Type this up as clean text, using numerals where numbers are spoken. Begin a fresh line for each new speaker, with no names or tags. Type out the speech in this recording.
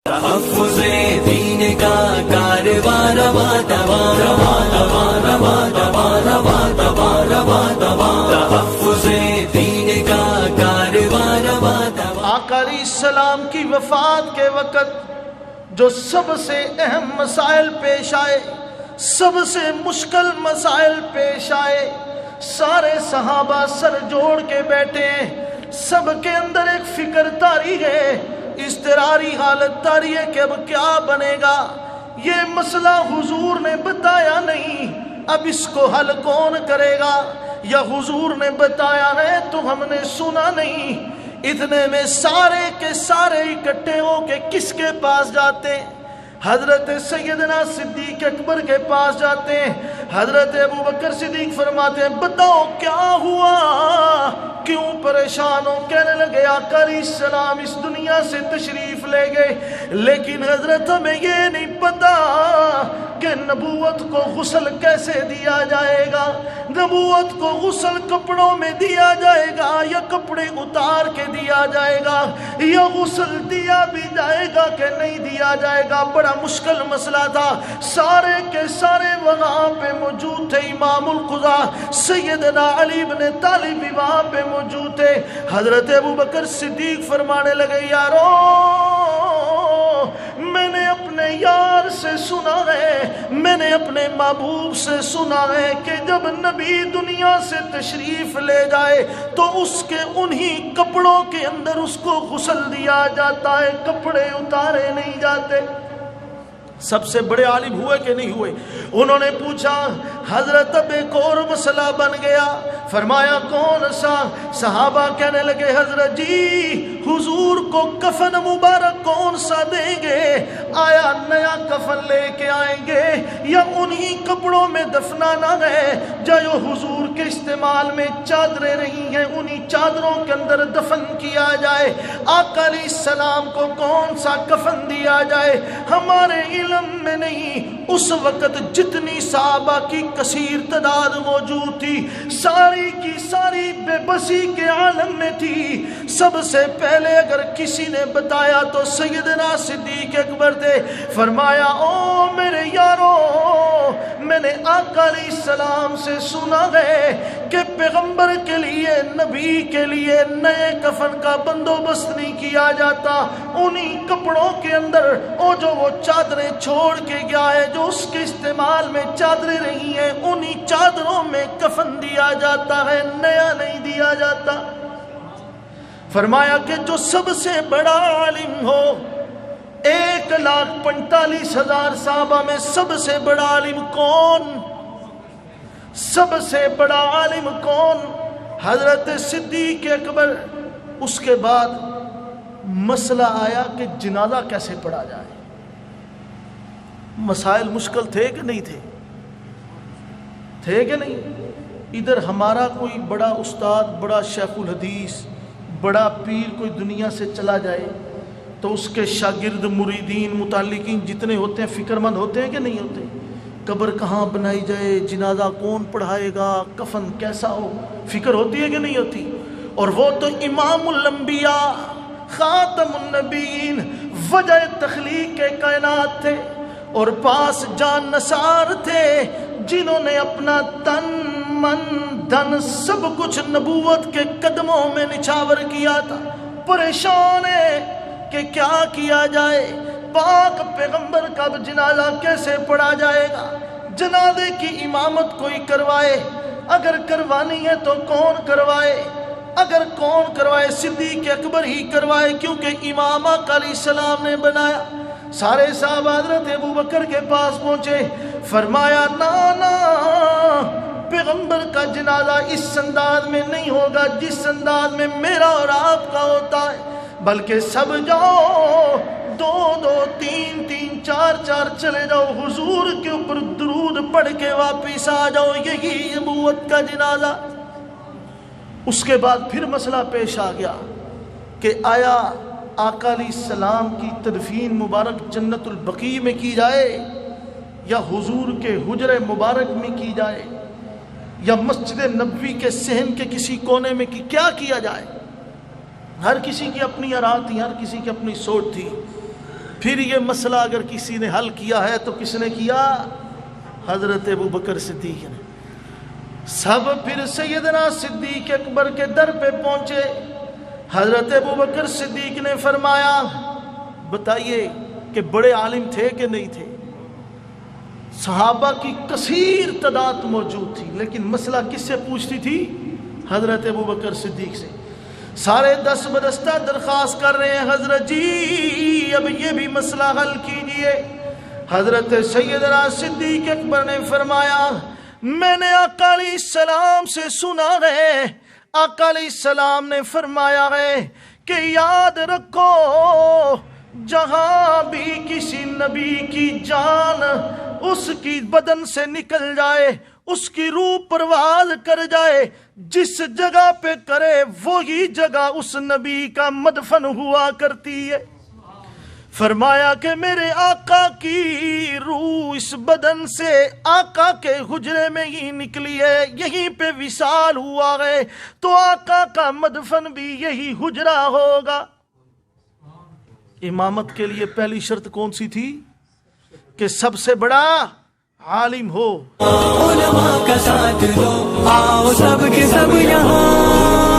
تحفظ دین کا کارواں رواں رواں رواں رواں رواں رواں رواں رواں رواں رواں تحفظ دین کا کارواں رواں رواں۔
آقا علیہ السلام کی وفات کے وقت جو سب سے اہم مسائل پیش آئے، سب سے مشکل مسائل پیش آئے، سارے صحابہ سر جوڑ کے بیٹھے ہیں، سب کے اندر ایک فکر طاری ہے، اضطراری حالت طاری ہے کہ اب کیا بنے گا۔ یہ مسئلہ حضور نے بتایا نہیں، اب اس کو حل کون کرے گا؟ یا حضور نے بتایا ہے تو ہم نے سنا نہیں۔ اتنے میں سارے کے سارے اکٹھے ہو کے کس کے پاس جاتے ہیں؟ حضرت سیدنا صدیق اکبر کے پاس جاتے ہیں۔ حضرت ابوبکر صدیق فرماتے ہیں بتاؤ کیا ہوا، کیوں پریشان ہو؟ کہنے لگے آقا علیہ السلام اس دنیا سے تشریف لے گئے، لیکن حضرت ہمیں یہ نہیں پتا کہ نبوت کو غسل کیسے دیا جائے گا۔ نبوت کو غسل کپڑوں میں دیا جائے گا یا کپڑے اتار کے دیا جائے گا، یا غسل دیا بھی جائے گا کہ نہیں دیا جائے گا؟ بڑا مشکل مسئلہ تھا۔ سارے کے سارے وہاں پہ موجود تھے، امام القضاء سیدنا علی بن طالب بھی وہاں پہ موجود تھے۔ حضرت ابوبکر صدیق فرمانے لگے یارو، میں نے اپنے یار سے سنا ہے، میں نے اپنے محبوب سے سنا ہے کہ جب نبی دنیا سے تشریف لے جائے تو اس کے انہی کپڑوں کے اندر اس کو غسل دیا جاتا ہے، کپڑے اتارے نہیں جاتے۔ سب سے بڑے عالم ہوئے کہ نہیں ہوئے؟ انہوں نے پوچھا حضرت اب ایک اور مسئلہ بن گیا۔ فرمایا کون سا؟ صحابہ کہنے لگے حضرت جی حضور کو کفن مبارک کون سا دیں گے؟ آیا نیا کفن لے کے آئیں گے یا انہی کپڑوں میں دفنانا ہے جو حضور کے استعمال میں چادریں رہی ہیں انہی چادروں کے اندر دفن کیا جائے؟ آقا علیہ السلام کو کون سا کفن دیا جائے؟ ہمارے علم میں نہیں۔ اس وقت جتنی صحابہ کی کثیر تعداد موجود تھی، ساری کی ساری بے بسی کے عالم میں تھی۔ سب سے پہلے اگر کسی نے بتایا تو سیدنا صدیق اکبر تھے۔ فرمایا او میرے یارو، میں نے آقا علیہ السلام سے سنا ہے کہ پیغمبر کے لیے، نبی کے لیے نئے کفن کا بندوبست نہیں کیا جاتا، انہی کپڑوں کے اندر وہ چادریں چھوڑ کے گیا ہے، جو اس کے استعمال میں چادریں رہی ہیں انہی چادروں میں کفن دیا جاتا ہے، نیا نہیں دیا جاتا۔ فرمایا کہ جو سب سے بڑا عالم ہو، 1,45,000 صحابہ میں سب سے بڑا عالم کون؟ سب سے بڑا عالم کون؟ حضرت صدیق اکبر۔ اس کے بعد مسئلہ آیا کہ جنازہ کیسے پڑھا جائے۔ مسائل مشکل تھے کہ نہیں تھے؟ تھے کہ نہیں؟ ادھر ہمارا کوئی بڑا استاد، بڑا شیخ الحدیث، بڑا پیر کوئی دنیا سے چلا جائے تو اس کے شاگرد، مریدین، متعلقین جتنے ہوتے ہیں فکر مند ہوتے ہیں کہ نہیں ہوتے؟ قبر کہاں بنائی جائے، جنازہ کون پڑھائے گا، کفن کیسا ہو، فکر ہوتی ہے کہ نہیں ہوتی؟ اور وہ تو امام الانبیاء، خاتم النبیین، وجہ تخلیق کے کائنات تھے، اور پاس جان نثار تھے جنہوں نے اپنا تن من دھن سب کچھ نبوت کے قدموں میں نچھاور کیا تھا۔ پریشان ہے کہ کیا کیا جائے، پاک پیغمبر کا جنازہ کیسے پڑھا جائے گا؟ جنازے کی امامت کوئی کروائے، اگر کروانی ہے تو کون کروائے؟ اگر کون کروائے؟ صدیق اکبر ہی کروائے، کیونکہ امام آقا علیہ السلام نے بنایا۔ سارے صحابہ حضرت ابوبکر کے پاس پہنچے۔ فرمایا نا، پیغمبر کا جنازہ اس انداز میں نہیں ہوگا جس انداز میں میرا اور آپ کا ہوتا ہے، بلکہ سب جاؤ، 2-2 3-3 4-4 چلے جاؤ، حضور کے اوپر درود پڑھ کے واپس آ جاؤ، یہی نبوت کا جنازہ۔ اس کے بعد پھر مسئلہ پیش آ گیا کہ آیا آقا علیہ السلام کی تدفین مبارک جنت البقیع میں کی جائے یا حضور کے حجرہ مبارک میں کی جائے یا مسجد نبوی کے صحن کے کسی کونے میں کیا کیا جائے؟ ہر کسی کی اپنی آراء تھی، ہر کسی کی اپنی سوچ تھی۔ پھر یہ مسئلہ اگر کسی نے حل کیا ہے تو کس نے کیا؟ حضرت ابوبکر صدیق نے۔ سب پھر سیدنا صدیق اکبر کے در پہ پہنچے۔ حضرت ابوبکر صدیق نے فرمایا بتائیے کہ بڑے عالم تھے کہ نہیں تھے؟ صحابہ کی کثیر تعداد موجود تھی، لیکن مسئلہ کس سے پوچھتی تھی؟ حضرت ابوبکر صدیق سے۔ سارے دست بدستہ درخواست کر رہے ہیں حضرت جی اب یہ بھی مسئلہ حل کیجئے۔ حضرت سیدنا صدیق اکبر نے فرمایا میں نے آقا علیہ السلام سے سنا ہے، آقا علیہ السلام نے فرمایا ہے کہ یاد رکھو جہاں بھی کسی نبی کی جان اس کی بدن سے نکل جائے، اس کی روح پرواز کر جائے، جس جگہ پہ کرے وہی جگہ اس نبی کا مدفن ہوا کرتی ہے۔ فرمایا کہ میرے آقا کی روح اس بدن سے آقا کے حجرے میں ہی نکلی ہے، یہیں پہ وصال ہوا ہے، تو آقا کا مدفن بھی یہی حجرہ ہوگا۔ امامت کے لیے پہلی شرط کون سی تھی؟ کہ سب سے بڑا عالم ہو۔
علماء کا ساتھ دو، آؤ سب کے سب یہاں